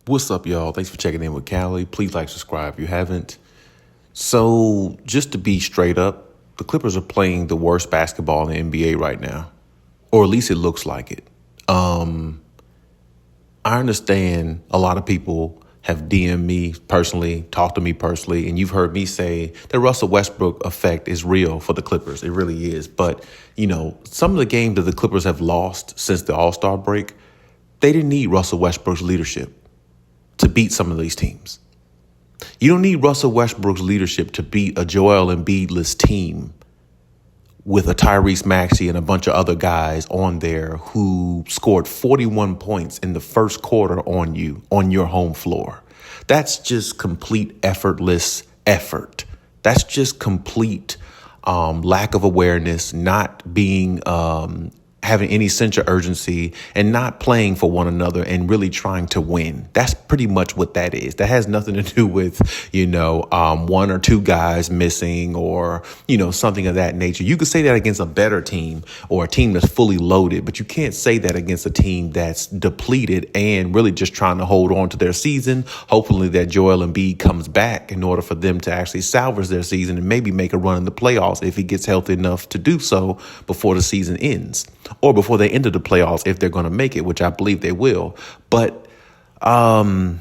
What's up, y'all? Thanks for checking in with Callie. Please like, subscribe if you haven't. So, just to be straight up, the Clippers are playing the worst basketball in the NBA right now, or at least it looks like it. I understand a lot of people have DM'd me personally, talked to me personally, and you've heard me say the Russell Westbrook effect is real for the Clippers. It really is. But, some of the games that the Clippers have lost since the All-Star break, they didn't need Russell Westbrook's leadership to beat some of these teams. You don't need Russell Westbrook's leadership to beat a Joel Embiid-less team with a Tyrese Maxey and a bunch of other guys on there who scored 41 points in the first quarter on you, on your home floor. That's just complete effortless effort. That's just complete lack of awareness, not being having any sense of urgency and not playing for one another and really trying to win. That's pretty much what that is. That has nothing to do with, one or two guys missing or, something of that nature. You could say that against a better team or a team that's fully loaded, but you can't say that against a team that's depleted and really just trying to hold on to their season. Hopefully that Joel Embiid comes back in order for them to actually salvage their season and maybe make a run in the playoffs if he gets healthy enough to do so before the season ends. Or before they enter the playoffs, if they're going to make it, which I believe they will. But the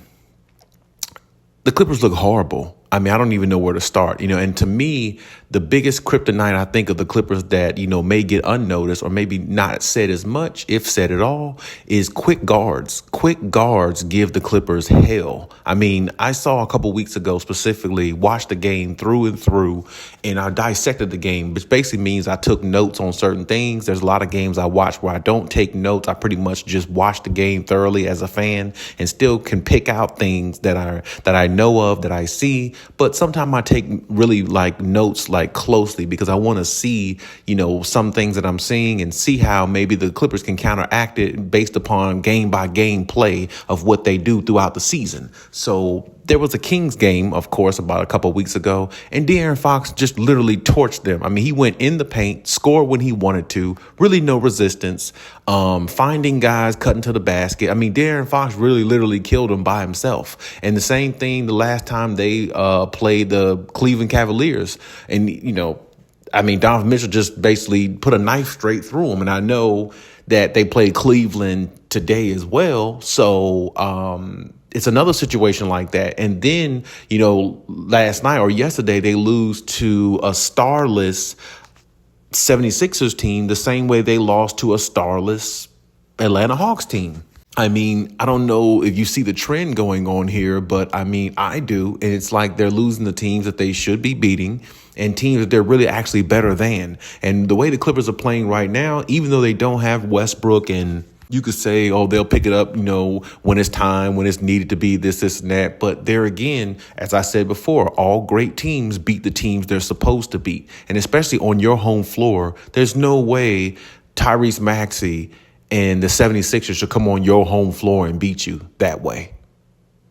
Clippers look horrible. I mean, I don't even know where to start, and to me, the biggest kryptonite I think of the Clippers that, may get unnoticed or maybe not said as much, if said at all, is quick guards. Quick guards give the Clippers hell. I mean, I saw a couple weeks ago specifically, watched the game through and through, and I dissected the game, which basically means I took notes on certain things. There's a lot of games I watch where I don't take notes. I pretty much just watch the game thoroughly as a fan and still can pick out things that I know of, that I see. But sometimes I take really notes closely because I want to see, some things that I'm seeing and see how maybe the Clippers can counteract it based upon game by game play of what they do throughout the season. So there was a Kings game, of course, about a couple of weeks ago, and De'Aaron Fox just literally torched them. I mean, he went in the paint, scored when he wanted to, really no resistance, finding guys, cutting to the basket. I mean, De'Aaron Fox really literally killed him by himself. And the same thing the last time they played the Cleveland Cavaliers. And, Donovan Mitchell just basically put a knife straight through him. And I know that they played Cleveland today as well. So, it's another situation like that. And then, last night or yesterday, they lose to a starless 76ers team the same way they lost to a starless Atlanta Hawks team. I mean, I don't know if you see the trend going on here, but I do. And it's like they're losing the teams that they should be beating and teams that they're really actually better than. And the way the Clippers are playing right now, even though they don't have Westbrook, and you could say, they'll pick it up, when it's time, when it's needed to be this, and that. But there again, as I said before, all great teams beat the teams they're supposed to beat. And especially on your home floor, there's no way Tyrese Maxey and the 76ers should come on your home floor and beat you that way.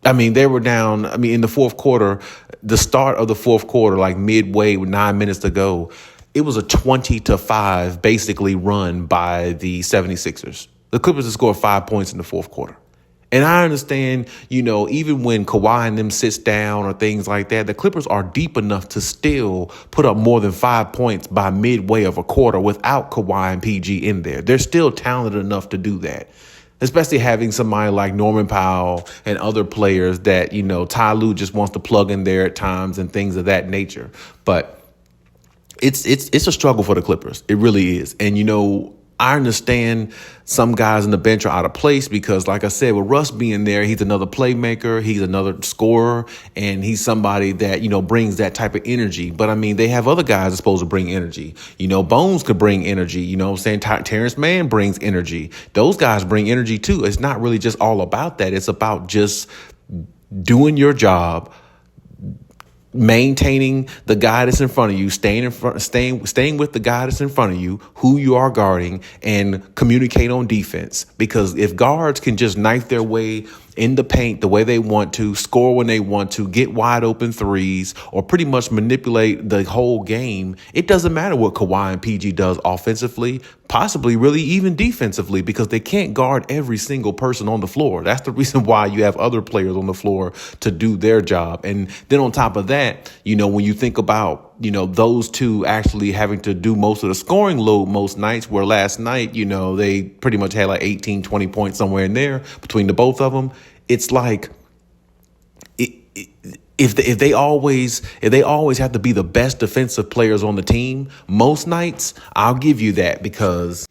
I mean, they were down. In the fourth quarter, the start of the fourth quarter, like midway with 9 minutes to go, it was a 20-5 basically run by the 76ers. The Clippers have scored 5 points in the fourth quarter. And I understand, even when Kawhi and them sits down or things like that, the Clippers are deep enough to still put up more than 5 points by midway of a quarter without Kawhi and PG in there. They're still talented enough to do that, especially having somebody like Norman Powell and other players that, Ty Lue just wants to plug in there at times and things of that nature. But it's a struggle for the Clippers. It really is. And, I understand some guys in the bench are out of place because, like I said, with Russ being there, he's another playmaker, he's another scorer, and he's somebody that, brings that type of energy. But, they have other guys that are supposed to bring energy. Bones could bring energy. Terrence Mann brings energy. Those guys bring energy, too. It's not really just all about that. It's about just doing your job, maintaining the guy that's in front of you, staying with the guy that's in front of you, who you are guarding, and communicate on defense. Because if guards can just knife their way in the paint the way they want to, score when they want to, get wide open threes, or pretty much manipulate the whole game, it doesn't matter what Kawhi and PG does offensively, possibly really even defensively, because they can't guard every single person on the floor. That's the reason why you have other players on the floor to do their job. And then on top of that, when you think about, those two actually having to do most of the scoring load most nights, where last night, they pretty much had like 18, 20 points somewhere in there between the both of them. It's like, if they always have to be the best defensive players on the team most nights, I'll give you that because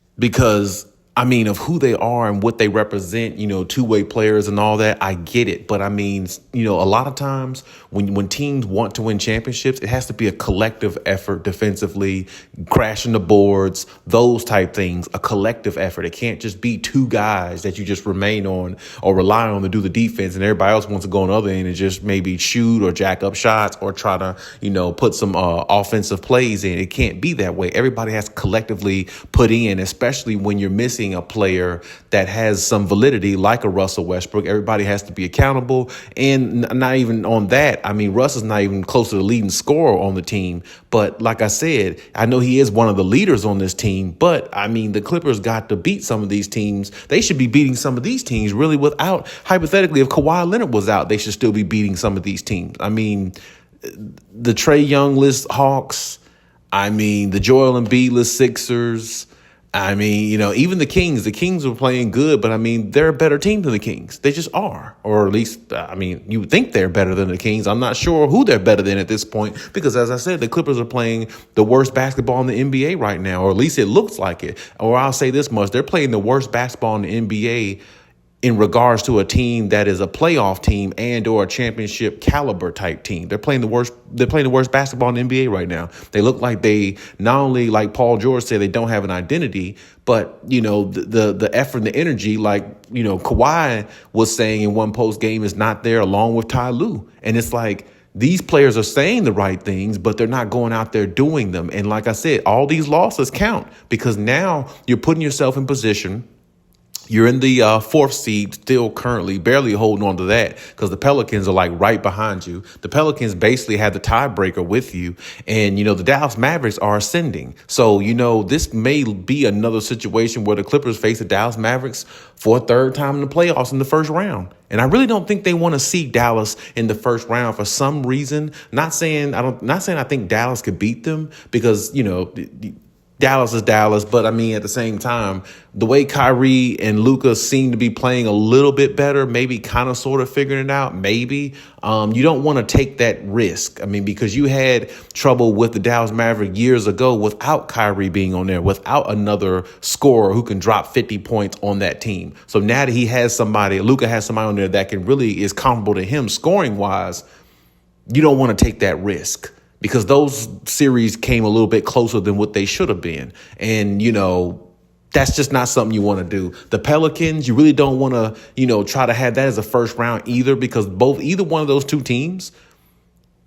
of who they are and what they represent, two-way players and all that. I get it. But a lot of times when teams want to win championships, it has to be a collective effort defensively, crashing the boards, those type things, a collective effort. It can't just be two guys that you just remain on or rely on to do the defense, and everybody else wants to go on the other end and just maybe shoot or jack up shots or try to, put some offensive plays in. It can't be that way. Everybody has to collectively put in, especially when you're missing a player that has some validity like a Russell Westbrook. Everybody has to be accountable. And not even on that, Russ is not even close to the leading scorer on the team. But like I said, I know he is one of the leaders on this team. But the Clippers got to beat some of these teams. They should be beating some of these teams really without, hypothetically, if Kawhi Leonard was out, they should still be beating some of these teams. The Trae Young-less Hawks, the Joel Embiid-less Sixers, even the Kings are playing good, but they're a better team than the Kings. They just are. Or at least, you would think they're better than the Kings. I'm not sure who they're better than at this point because, as I said, the Clippers are playing the worst basketball in the NBA right now, or at least it looks like it. Or I'll say this much, they're playing the worst basketball in the NBA in regards to a team that is a playoff team and or a championship caliber type team. They're playing the worst basketball in the NBA right now. They look like they not only, like Paul George said, they don't have an identity, but the effort and the energy, like Kawhi was saying in one post game, is not there, along with Ty Lue. And it's like, these players are saying the right things, but they're not going out there doing them. And like I said, all these losses count because now you're putting yourself in position. You're in the fourth seed still currently, barely holding on to that because the Pelicans are like right behind you. The Pelicans basically had the tiebreaker with you. And, the Dallas Mavericks are ascending. So, this may be another situation where the Clippers face the Dallas Mavericks for a third time in the playoffs in the first round. And I really don't think they want to see Dallas in the first round for some reason. Not saying I think Dallas could beat them because, Dallas is Dallas, but at the same time, the way Kyrie and Luka seem to be playing a little bit better, maybe kind of sort of figuring it out, maybe. You don't want to take that risk. Because you had trouble with the Dallas Mavericks years ago without Kyrie being on there, without another scorer who can drop 50 points on that team. So now that Luka has somebody on there that can really is comparable to him scoring wise, you don't want to take that risk. Because those series came a little bit closer than what they should have been. And, that's just not something you want to do. The Pelicans, you really don't want to, try to have that as a first round either, because either one of those two teams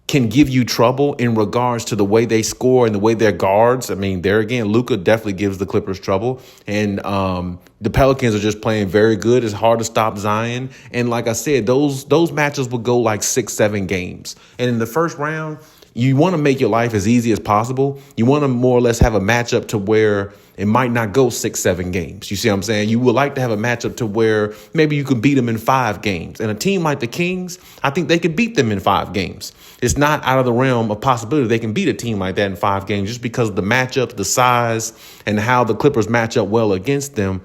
can give you trouble in regards to the way they score and the way their guards. There again, Luka definitely gives the Clippers trouble. And the Pelicans are just playing very good. It's hard to stop Zion. And like I said, those matches will go like 6-7 games. And in the first round, you want to make your life as easy as possible. You want to more or less have a matchup to where it might not go 6-7 games. You see what I'm saying? You would like to have a matchup to where maybe you could beat them in 5 games. And a team like the Kings, I think they could beat them in 5 games. It's not out of the realm of possibility they can beat a team like that in 5 games just because of the matchups, the size, and how the Clippers match up well against them.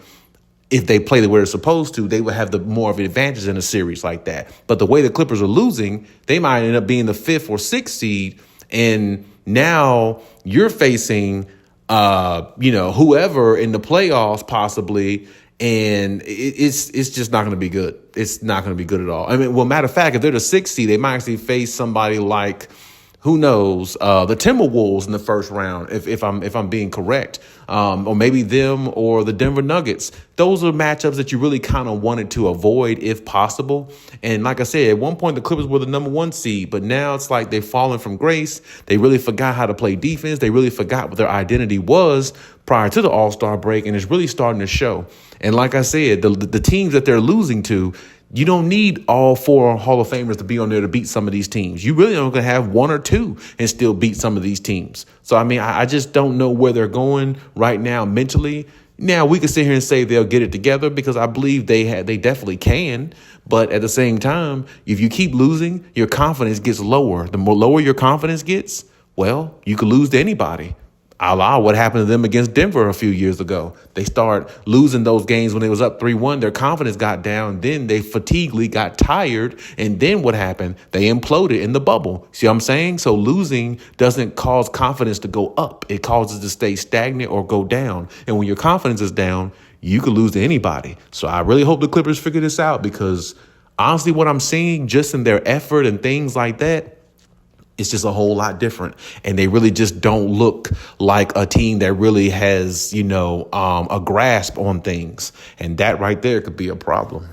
If they play the way they're supposed to, they would have the more of an advantage in a series like that. But the way the Clippers are losing, they might end up being the 5th or 6th seed. And now you're facing, whoever in the playoffs possibly. And it's just not going to be good. It's not going to be good at all. Matter of fact, if they're the 6th seed, they might actually face somebody like, who knows, the Timberwolves in the first round, if I'm being correct, or maybe them or the Denver Nuggets. Those are matchups that you really kind of wanted to avoid if possible. And like I said, at one point the Clippers were the number 1 seed, but now it's like they've fallen from grace. They really forgot how to play defense. They really forgot what their identity was prior to the All-Star break, and it's really starting to show. And like I said, the teams that they're losing to, You don't need all four Hall of Famers to be on there to beat some of these teams. You really only going to have one or two and still beat some of these teams. So, I mean, I just don't know where they're going right now mentally. Now, we can sit here and say they'll get it together because I believe they definitely can. But at the same time, if you keep losing, your confidence gets lower. The more lower your confidence gets, well, you could lose to anybody. A la what happened to them against Denver a few years ago. They start losing those games when they was up 3-1. Their confidence got down. Then they fatiguely got tired. And then what happened? They imploded in the bubble. See what I'm saying? So losing doesn't cause confidence to go up. It causes it to stay stagnant or go down. And when your confidence is down, you could lose to anybody. So I really hope the Clippers figure this out because honestly, what I'm seeing just in their effort and things like that, it's just a whole lot different. And they really just don't look like a team that really has, a grasp on things. And that right there could be a problem.